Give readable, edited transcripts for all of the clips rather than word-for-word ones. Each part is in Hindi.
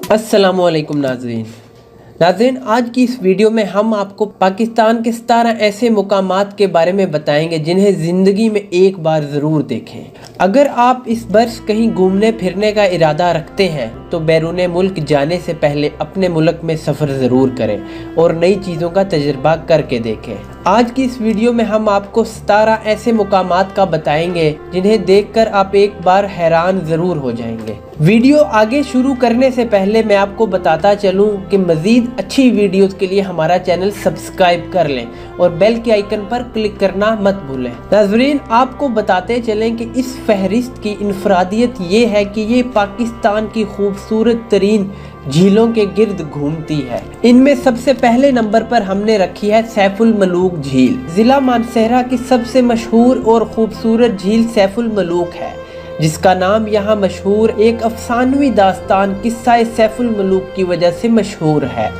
अस्सलामुअलैकुम नाज़रीन, आज की इस वीडियो में हम आपको पाकिस्तान के 17 ऐसे मुकामात के बारे में बताएंगे जिन्हें ज़िंदगी में एक बार ज़रूर देखें। अगर आप इस वर्ष कहीं घूमने फिरने का इरादा रखते हैं तो बैरून मुल्क जाने से पहले अपने मुल्क में सफ़र ज़रूर करें और नई चीज़ों का तजर्बा करके देखें। आज की इस वीडियो में हम आपको 17 ऐसे मुकामात का बताएंगे जिन्हें देखकर आप एक बार हैरान ज़रूर हो जाएंगे। वीडियो आगे शुरू करने से पहले मैं आपको बताता चलूं कि मज़ीद अच्छी वीडियोस के लिए हमारा चैनल सब्सक्राइब कर लें और बेल के आइकन पर क्लिक करना मत भूलें। नाज़रीन, आपको बताते चलें कि इस फहरिस्त की इनफरादियत ये है कि ये पाकिस्तान की खूबसूरत तरीन झीलों के गिर्द घूमती है। इनमें सबसे पहले नंबर पर हमने रखी है सैफुल मलूक झील। जिला मानसहरा की सबसे मशहूर और खूबसूरत झील सैफुल मलूक है, जिसका नाम यहाँ मशहूर एक अफसानवी दास्तान किस्सा सैफुल मलूक की वजह से मशहूर है।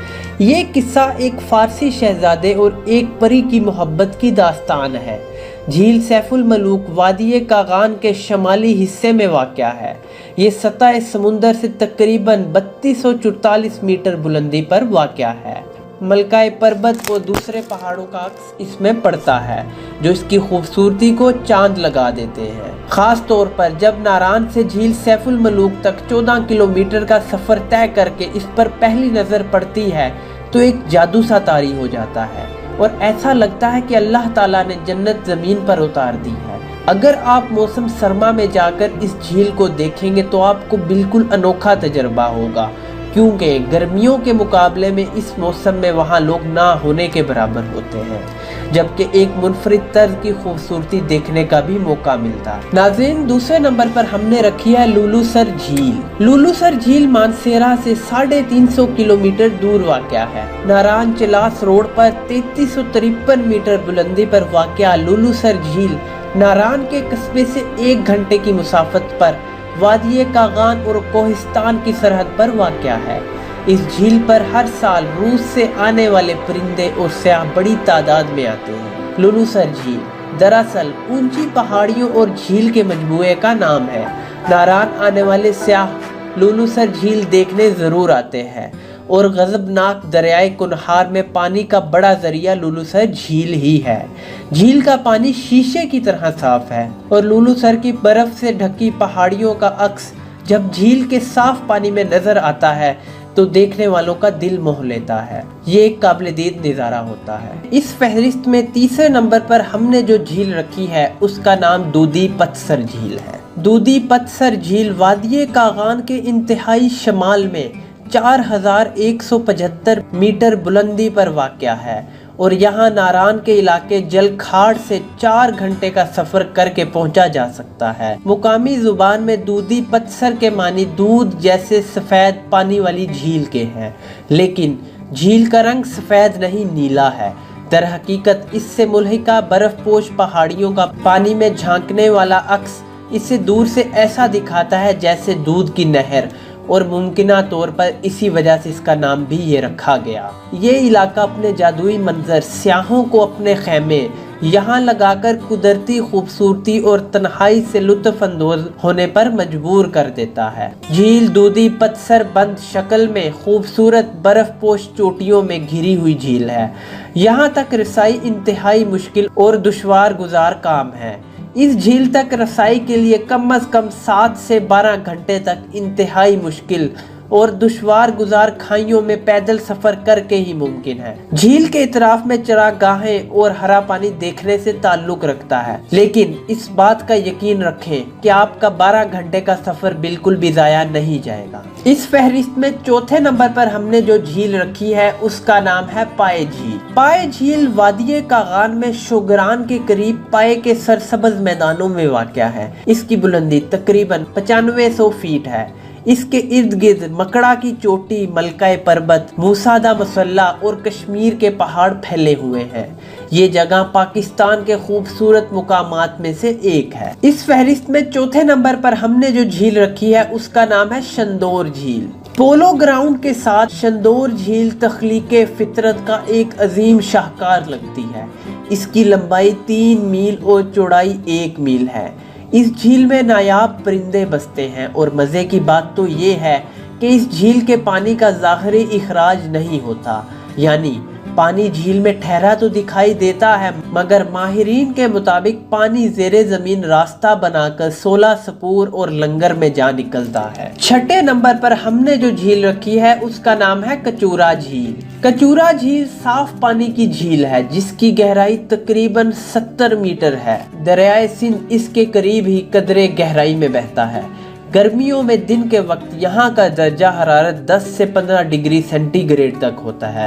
ये किस्सा एक फारसी शहजादे और एक परी की मोहब्बत की दास्तान है। झील सैफुल मलूक वादी कागान के शमाली हिस्से में वाक़या है। ये सतह समुंदर से तकरीबन 3244 मीटर बुलंदी पर वाक़या है। मलकाए पर्वत और दूसरे पहाड़ों का अक्स इसमें पड़ता है जो इसकी खूबसूरती को चांद लगा देते हैं। खास तौर पर जब नारान से झील सैफुल मलूक तक 14 किलोमीटर का सफ़र तय करके इस पर पहली नज़र पड़ती है तो एक जादू सा तारी हो जाता है और ऐसा लगता है कि अल्लाह ताला ने जन्नत ज़मीन पर उतार दी है। अगर आप मौसम सरमा में जाकर इस झील को देखेंगे तो आपको बिल्कुल अनोखा तजर्बा होगा, क्योंकि गर्मियों के मुकाबले में इस मौसम में वहाँ लोग ना होने के बराबर होते हैं, जबकि एक मुनफरिद तर्ज की खूबसूरती देखने का भी मौका मिलता है। नाज़रीन, दूसरे नंबर पर हमने रखी है लुलुसर झील। लुलुसर झील मानसेरा से 350 किलोमीटर दूर वाक़या है। नारान चिलास रोड पर 3353 मीटर बुलंदी पर वाक़या लुलुसर झील नारान के कस्बे से 1 घंटे की मुसाफत पर वादी कागान और कोहिस्तान की सरहद पर वाक़या है। इस झील पर हर साल रूस से आने वाले परिंदे और सयाह बड़ी तादाद में आते हैं। लुलुसर झील दरअसल ऊंची पहाड़ियों और झील के मजमूए का नाम है। नारान आने वाले सयाह लुलुसर झील देखने ज़रूर आते हैं और गज़बनाक दरियाए कुनहार में पानी का बड़ा ज़रिया लुलुसर झील ही है। झील का पानी शीशे की तरह साफ है और लुलुसर की बर्फ़ से ढकी पहाड़ियों का अक्स जब झील के साफ पानी में नज़र आता है तो देखने वालों का दिल मोह लेता है। ये एक काबिल-ए-दीद नज़ारा होता है। इस फहरिस्त में तीसरे नंबर पर हमने जो झील रखी है उसका नाम दूधी पतसर झील है। दूधी पतसर झील वादी कागान के इंतहाई शमाल में 4175 मीटर बुलंदी पर वाक़या है और यहाँ नारान के इलाके जलखाड़ से 4 घंटे का सफ़र करके पहुँचा जा सकता है। मुकामी ज़ुबान में दूधी पतसर के मानी दूध जैसे सफ़ेद पानी वाली झील के हैं, लेकिन झील का रंग सफ़ेद नहीं नीला है। दरहकीकत इससे मुल्हिका बर्फ़पोश पहाड़ियों का पानी में झांकने वाला अक्स इसे दूर से ऐसा दिखाता है जैसे दूध की नहर, और मुमकिना तौर पर इसी वजह से इसका नाम भी ये रखा गया। ये इलाका अपने जादुई मंजर, स्याहों को अपने खेमे यहाँ लगाकर कुदरती खूबसूरती और तन्हाई से लुत्फ़ अंदोज़ होने पर मजबूर कर देता है। झील दूधी पतसर बंद शक्ल में खूबसूरत बर्फ़पोश चोटियों में घिरी हुई झील है। यहाँ तक रसाई इंतहाई मुश्किल और दुश्वार गुजार काम है। इस झील तक रसाई के लिए कम से कम 7 से 12 घंटे तक इंतहाई मुश्किल और दुश्वार गुजार खाइयों में पैदल सफ़र करके ही मुमकिन है। झील के इतराफ में चरागाहें और हरा पानी देखने से ताल्लुक रखता है, लेकिन इस बात का यकीन रखें कि आपका 12 घंटे का सफ़र बिल्कुल भी ज़ाया नहीं जाएगा। इस फहरिस्त में चौथे नंबर पर हमने जो झील रखी है उसका नाम है पाए झील। पाए झील वादी कागान में शोगरान के करीब पाए के सरसब्ज़ मैदानों में वाक़या है। इसकी बुलंदी तकरीबन 9500 फीट है। इसके इर्द गिर्द मकड़ा की चोटी, मलकाए पर्वत, मूसादा मसल्ला और कश्मीर के पहाड़ फैले हुए हैं। ये जगह पाकिस्तान के खूबसूरत मुकामात में से एक है। इस फहरिस्त में चौथे नंबर पर हमने जो झील रखी है उसका नाम है शंदोर झील। पोलो ग्राउंड के साथ शंदोर झील तख्लीके फितरत का एक अजीम शाहकार लगती है। इसकी लंबाई 3 मील और चौड़ाई 1 मील है। इस झील में नायाब परिंदे बसते हैं और मज़े की बात तो ये है कि इस झील के पानी का ज़ाहिरी इखराज नहीं होता, यानी पानी झील में ठहरा तो दिखाई देता है, मगर माहिरीन के मुताबिक पानी ज़ेरे ज़मीन रास्ता बनाकर 16 सपूर और लंगर में जा निकलता है। छठे नंबर पर हमने जो झील रखी है उसका नाम है कचूरा झील। कचूरा झील साफ पानी की झील है जिसकी गहराई तकरीबन 70 मीटर है। दरियाए सिंध इसके करीब ही कदरे गहराई में बहता है। गर्मियों में दिन के वक्त यहाँ का दर्जा हरारत 10 से 15 डिग्री सेंटीग्रेड तक होता है,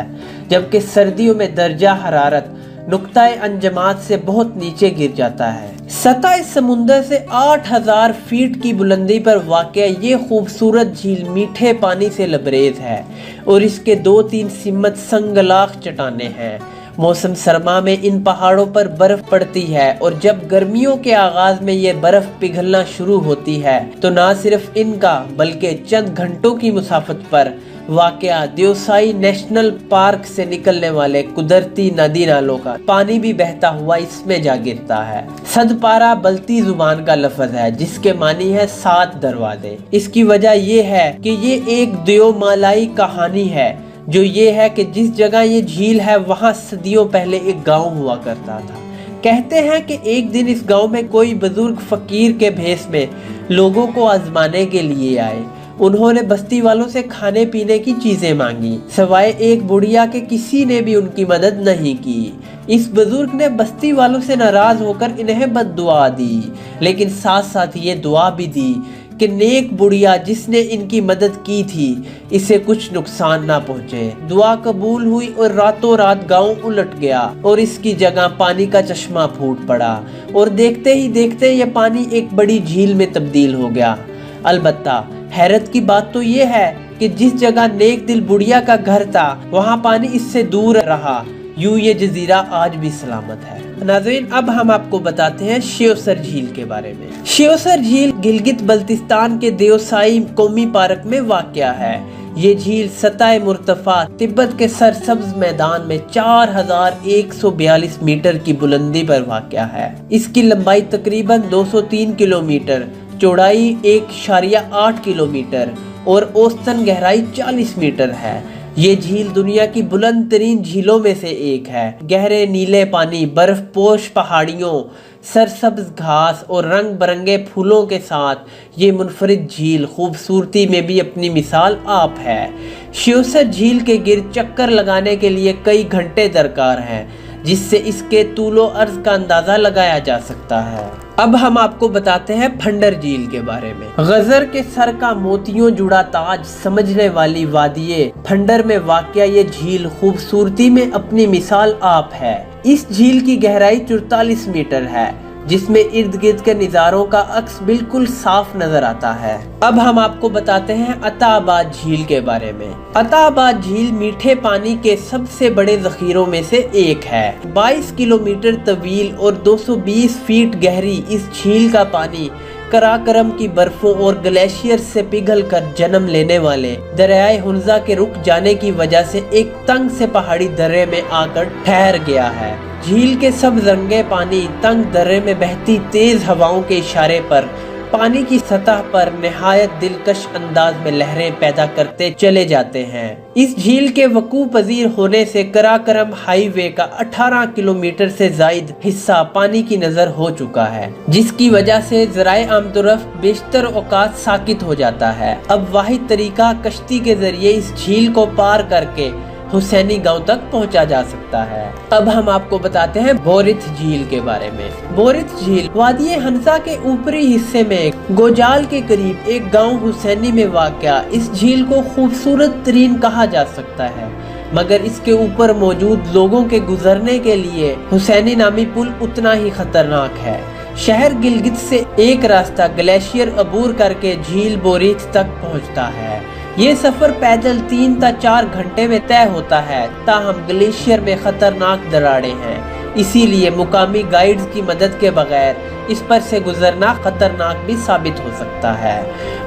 जबकि सर्दियों में दर्जा हरारत नुक्ताए अंजमात से बहुत नीचे गिर जाता है। सतह समुंदर से 8000 फीट की बुलंदी पर वाक़या ये खूबसूरत झील मीठे पानी से लबरेज है और इसके 2-3 सिमत संगलाख चट्टानें हैं। मौसम सरमा में इन पहाड़ों पर बर्फ पड़ती है और जब गर्मियों के आगाज में ये बर्फ पिघलना शुरू होती है तो ना सिर्फ इनका बल्कि चंद घंटों की मुसाफत पर वाक़या देवसाई नेशनल पार्क से निकलने वाले कुदरती नदी नालों का पानी भी बहता हुआ इसमें जा गिरता है। सदपारा बल्ती जुबान का लफ्ज है जिसके मानी है 7 दरवाजे। इसकी वजह यह है कि ये एक देवमालाई कहानी है, जो ये है कि जिस जगह ये झील है वहाँ सदियों पहले एक गांव हुआ करता था। कहते हैं कि एक दिन इस गांव में कोई बुजुर्ग फकीर के भेष में लोगों को आजमाने के लिए आए। उन्होंने बस्ती वालों से खाने पीने की चीजें मांगी, सवाए एक बुढ़िया के किसी ने भी उनकी मदद नहीं की। इस बुजुर्ग ने बस्ती वालों से नाराज होकर इन्हें बद्दुआ दी, लेकिन साथ साथ ये दुआ भी दी कि नेक बुढ़िया जिसने इनकी मदद की थी इसे कुछ नुकसान ना पहुंचे। दुआ कबूल हुई और रातों रात गांव उलट गया और इसकी जगह पानी का चश्मा फूट पड़ा और देखते ही देखते ये पानी एक बड़ी झील में तब्दील हो गया। अलबत्ता हैरत की बात तो ये है कि जिस जगह नेक दिल बुढ़िया का घर था वहाँ पानी इससे दूर रहा। यूं ये जजीरा आज भी सलामत है। नाज़रीन, अब हम आपको बताते हैं श्योसर झील के बारे में। श्योसर झील गिलगित बल्तिस्तान के देवसाई कौमी पार्क में वाक़या है। ये झील सतह मुर्तफा तिब्बत के सरसब्ज मैदान में 4142 मीटर की बुलंदी पर वाक़या है। इसकी लंबाई तकरीबन 203 किलोमीटर, चौड़ाई 1.8 किलोमीटर और औसतन गहराई 40 मीटर है। ये झील दुनिया की बुलंद तरीन झीलों में से एक है। गहरे नीले पानी, बर्फ पोश पहाड़ियों, सरसब्ज घास और रंग बरंगे फूलों के साथ ये मुनफरिद झील खूबसूरती में भी अपनी मिसाल आप है। श्योसर झील के गिर्द चक्कर लगाने के लिए कई घंटे दरकार हैं, जिससे इसके तूलो अर्ज का अंदाजा लगाया जा सकता है। अब हम आपको बताते हैं फंडर झील के बारे में। गजर के सर का मोतियों जुड़ा ताज समझने वाली वादिये फंडर में वाक़या ये झील खूबसूरती में अपनी मिसाल आप है। इस झील की गहराई 44 मीटर है, जिसमें इर्द गिर्द के नज़ारों का अक्स बिल्कुल साफ नजर आता है। अब हम आपको बताते हैं अताबाद झील के बारे में। अताबाद झील मीठे पानी के सबसे बड़े जखीरों में से एक है। 22 किलोमीटर तवील और 220 फीट गहरी इस झील का पानी कराकरम की बर्फों और ग्लेशियर से पिघल कर जन्म लेने वाले दरियाए हुंजा के रुक जाने की वजह से एक तंग से पहाड़ी दर्रे में आकर ठहर गया है। झील के सब रंगे पानी तंग दर्रे में बहती तेज हवाओं के इशारे पर पानी की सतह पर निहायत दिलकश अंदाज में लहरें पैदा करते चले जाते हैं। इस झील के वकू पजीर होने से कराकरम हाईवे का 18 किलोमीटर से जायद हिस्सा पानी की नजर हो चुका है, जिसकी वजह से ज़राए आमतुरफ बेशतर औकात साकित हो जाता है। अब वाहिद तरीका कश्ती के जरिए इस झील को पार करके हुसैनी गांव तक पहुंचा जा सकता है। अब हम आपको बताते हैं बोरिथ झील के बारे में। बोरिथ झील वादिये हंसा के ऊपरी हिस्से में गोजाल के करीब एक गांव हुसैनी में वाक़या इस झील को खूबसूरत तरीन कहा जा सकता है, मगर इसके ऊपर मौजूद लोगों के गुजरने के लिए हुसैनी नामी पुल उतना ही खतरनाक है। शहर गिलगित से एक रास्ता ग्लेशियर अबूर करके झील बोरिथ तक पहुंचता है। ये सफर पैदल 3 से 4 घंटे में तय होता है, ताहम ग्लेशियर में खतरनाक दरारें हैं। इसीलिए मुकामी गाइड्स की मदद के बगैर इस पर से गुजरना खतरनाक भी साबित हो सकता है।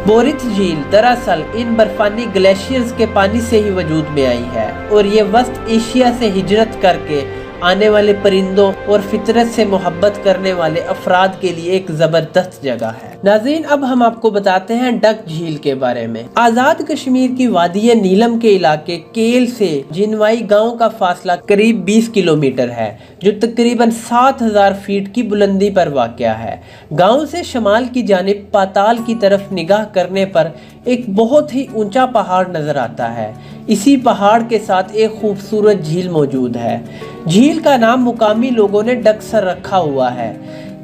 बोरिथ झील दरअसल इन बर्फानी ग्लेशियर्स के पानी से ही वजूद में आई है और ये वस्त एशिया से हिजरत करके आने वाले परिंदों और फितरत से मोहब्बत करने वाले अफराद के लिए एक जबरदस्त जगह है। नाज़रीन, अब हम आपको बताते हैं डक झील के बारे में। आज़ाद कश्मीर की वादी नीलम के इलाके केल से जिनवाई गांव का फासला करीब 20 किलोमीटर है, जो तकरीबन 7000 फीट की बुलंदी पर वाक़या है। गांव से शमाल की जानिब पाताल की तरफ निगाह करने पर एक बहुत ही ऊंचा पहाड़ नजर आता है। इसी पहाड़ के साथ एक खूबसूरत झील मौजूद है। झील का नाम मुकामी लोगों ने डकसर रखा हुआ है।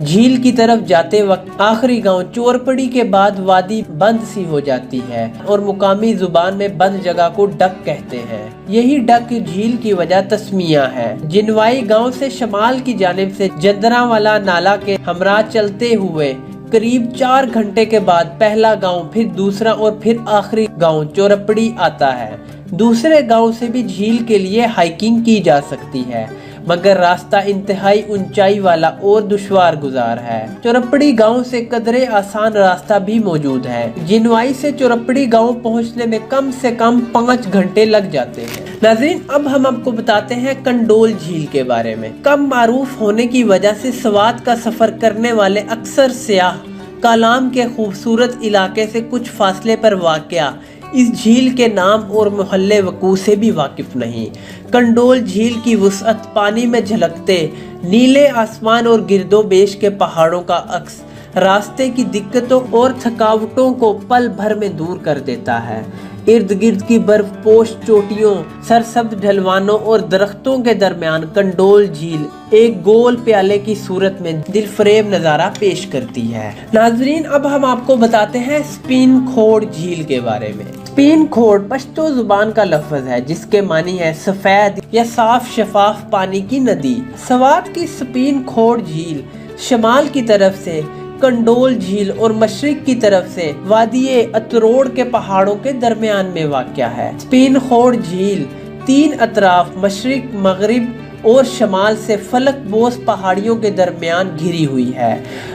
झील की तरफ जाते वक्त आखिरी गांव चोरपड़ी के बाद वादी बंद सी हो जाती है और मुकामी जुबान में बंद जगह को डक कहते हैं। यही डक झील की वजह तस्मिया है। जिनवाई गांव से शमाल की जानिब से जंदरावाला नाला के हमरा चलते हुए करीब 4 घंटे के बाद पहला गांव, फिर दूसरा और फिर आखिरी गांव चोरपड़ी आता है। दूसरे गांव से भी झील के लिए हाइकिंग की जा सकती है, मगर रास्ता इंतहाई ऊंचाई वाला और दुश्वार गुजार है। चोरपड़ी गांव से कदरे आसान रास्ता भी मौजूद है। जिनवाई से चोरपड़ी गांव पहुंचने में कम से कम 5 घंटे लग जाते हैं। नाज़रीन, अब हम आपको बताते हैं कंडोल झील के बारे में। कम मारूफ होने की वजह से स्वात का सफर करने वाले अक्सर सियाह कालाम के खूबसूरत इलाके से कुछ फासले पर वाक़या इस झील के नाम और मोहल्ले वकू से भी वाकिफ नहीं। कंडोल झील की वुसअत पानी में झलकते नीले आसमान और गिरदोबेश के पहाड़ों का अक्स रास्ते की दिक्कतों और थकावटों को पल भर में दूर कर देता है। इर्द गिर्द की बर्फपोश चोटियों, सरसब्ज ढलवानों और दरख्तों के दरमियान कंडोल झील एक गोल प्याले की सूरत में दिलफरेब नज़ारा पेश करती है। नाजरीन, अब हम आपको बताते हैं स्पिन खोड़ झील के बारे में। स्पिन खोड़ पश्तो जुबान का लफ्ज है जिसके मानी है सफेद या साफ शफाफ पानी की नदी। स्वात की स्पिन खोड़ झील शमाल की तरफ से कंडोल झील और मशरिक की तरफ से वादिये अतरोड़ के पहाड़ों के दरमियान में वाक़या है। स्पिन खोड़ झील 3 अतराफ मशरिक, मगरिब और शमाल से फलक बोस पहाड़ियों के दरमियान घिरी हुई है।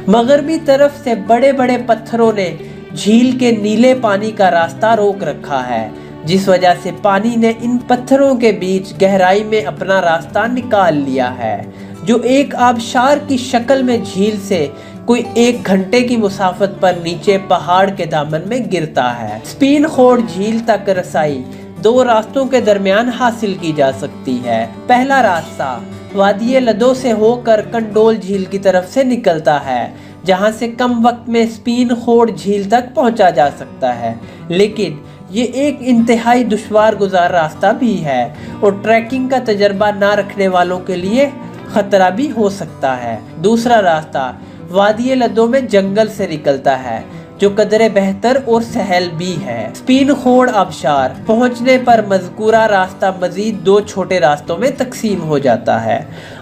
मगरबी तरफ से बड़े बड़े पत्थरों ने झील के नीले पानी का रास्ता रोक रखा है, जिस वजह से पानी ने इन पत्थरों के बीच गहराई में अपना रास्ता निकाल लिया है, जो एक आबशार की शक्ल में झील से कोई 1 घंटे की मुसाफत पर नीचे पहाड़ के दामन में गिरता है। स्पिन खोड़ झील तक रसाई 2 रास्तों के दरमियान हासिल की जा सकती है। पहला रास्ता वादिये लदो से होकर कंडोल झील की तरफ से निकलता है, जहां से कम वक्त में स्पिन खोड़ झील तक पहुंचा जा सकता है, लेकिन ये एक इंतहाई दुश्वार गुजार रास्ता भी है और ट्रैकिंग का तजर्बा ना रखने वालों के लिए खतरा भी हो सकता है। दूसरा रास्ता वादिये लदो में जंगल से निकलता है, जो कदरे बेहतर और सहल भी है। स्पिन खोड़ आबशार पहुंचने पर मज़कूरा रास्ता मजीद 2 छोटे रास्तों में तकसीम हो जाता है।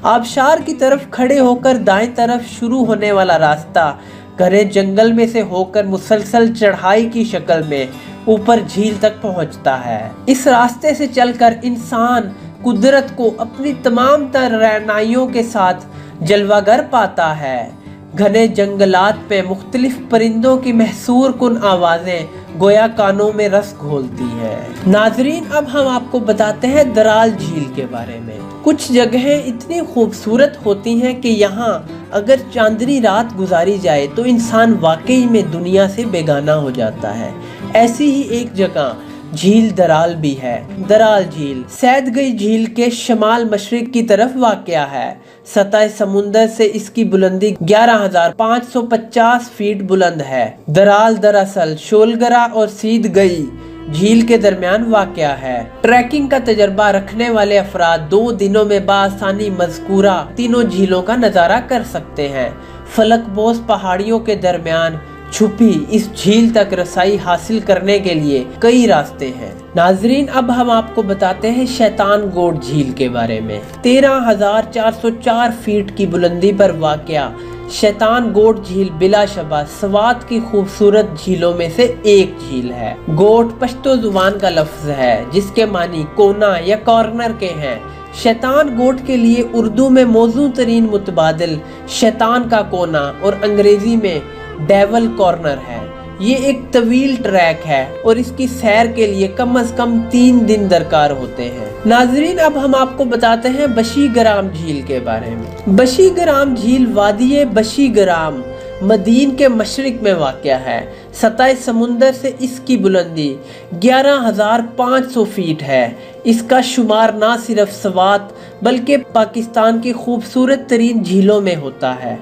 आबशार की तरफ खड़े होकर दाएं तरफ शुरू होने वाला रास्ता घने जंगल में से होकर मुसलसल चढ़ाई की शक्ल में ऊपर झील तक पहुंचता है। इस रास्ते से चलकर इंसान कुदरत को अपनी तमाम तर रहनाइयों के साथ जलवागर पाता है। घने जंगलात पे मुख्तलिफ परिंदों की महसूर कुन आवाज़ें गोया कानों में रस घोलती हैं। नाजरीन, अब हम आपको बताते हैं दराल झील के बारे में। कुछ जगहें इतनी खूबसूरत होती हैं कि यहाँ अगर चांदनी रात गुजारी जाए तो इंसान वाकई में दुनिया से बेगाना हो जाता है। ऐसी ही एक जगह झील दराल भी है। दराल झील सैदगई झील के शमाल मशरिक की तरफ वाक़या है। सतह समुंदर से इसकी बुलंदी 11,550 फीट बुलंद है। दराल दरअसल शोलगरा और सीदगई झील के दरमियान वाक़या है। ट्रैकिंग का तजर्बा रखने वाले अफराद 2 दिनों में बासानी मज़कूरा तीनों झीलों का नज़ारा कर सकते हैं। फलकबोस पहाड़ियों के दरमियान छुपी इस झील तक रसाई हासिल करने के लिए कई रास्ते हैं। नाजरीन, अब हम आपको बताते हैं शैतान गोट झील के बारे में। 13,404 फीट की बुलंदी पर वाक़या शैतान गोट झील बिलाशबा स्वात की खूबसूरत झीलों में से एक झील है। गोट पश्तो जुबान का लफ्ज है जिसके मानी कोना या कॉर्नर के हैं। शैतान गोट के लिए उर्दू में मौजू तरीन मुतबादिल शैतान का कोना और अंग्रेजी में डेवल कॉर्नर है। ये एक तवील ट्रैक है और इसकी सैर के लिए कम से कम 3 दिन दरकार होते हैं। नाजरीन, अब हम आपको बताते हैं बशी ग्राम झील के बारे में। बशी ग्राम झील वादिये बशी ग्राम मदीन के मशरिक में वाक़या है। सतह समुंदर से इसकी बुलंदी 11,500 फीट है। इसका शुमार ना सिर्फ सवात बल्कि पाकिस्तान की खूबसूरत तरीन झीलों में होता है।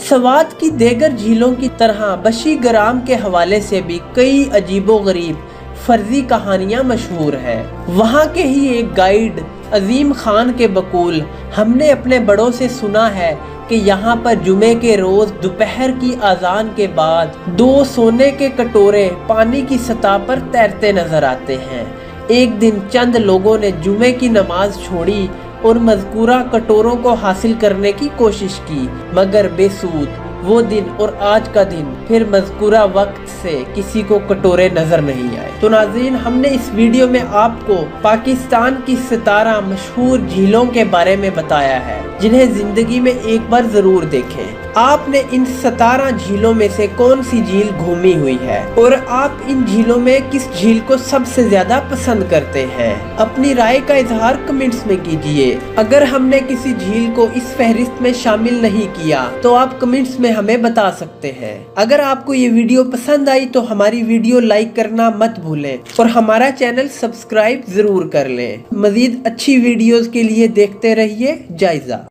सवात की देगर झीलों की तरह बशी ग्राम के हवाले से भी कई अजीबोगरीब फर्जी कहानियां मशहूर हैं। वहाँ के ही एक गाइड अजीम खान के बकूल हमने अपने बड़ों से सुना है कि यहाँ पर जुमे के रोज दोपहर की अजान के बाद 2 सोने के कटोरे पानी की सतह पर तैरते नजर आते हैं। एक दिन चंद लोगों ने जुमे की नमाज छोड़ी और मज़कूरा कटोरों को हासिल करने की कोशिश की, मगर बेसूद। वो दिन और आज का दिन फिर मज़कूरा वक्त से किसी को कटोरे नजर नहीं आए। तो नाज़रीन, हमने इस वीडियो में आपको पाकिस्तान की 17 मशहूर झीलों के बारे में बताया है जिन्हें जिंदगी में एक बार जरूर देखें। आपने इन 17 झीलों में से कौन सी झील घूमी हुई है और आप इन झीलों में किस झील को सबसे ज्यादा पसंद करते हैं? अपनी राय का इजहार कमेंट्स में कीजिए। अगर हमने किसी झील को इस फहरिस्त में शामिल नहीं किया तो आप कमेंट्स में हमें बता सकते हैं। अगर आपको ये वीडियो पसंद आई तो हमारी वीडियो लाइक करना मत भूलें और हमारा चैनल सब्सक्राइब जरूर कर लें। मजीद अच्छी वीडियोस के लिए देखते रहिए जायजा।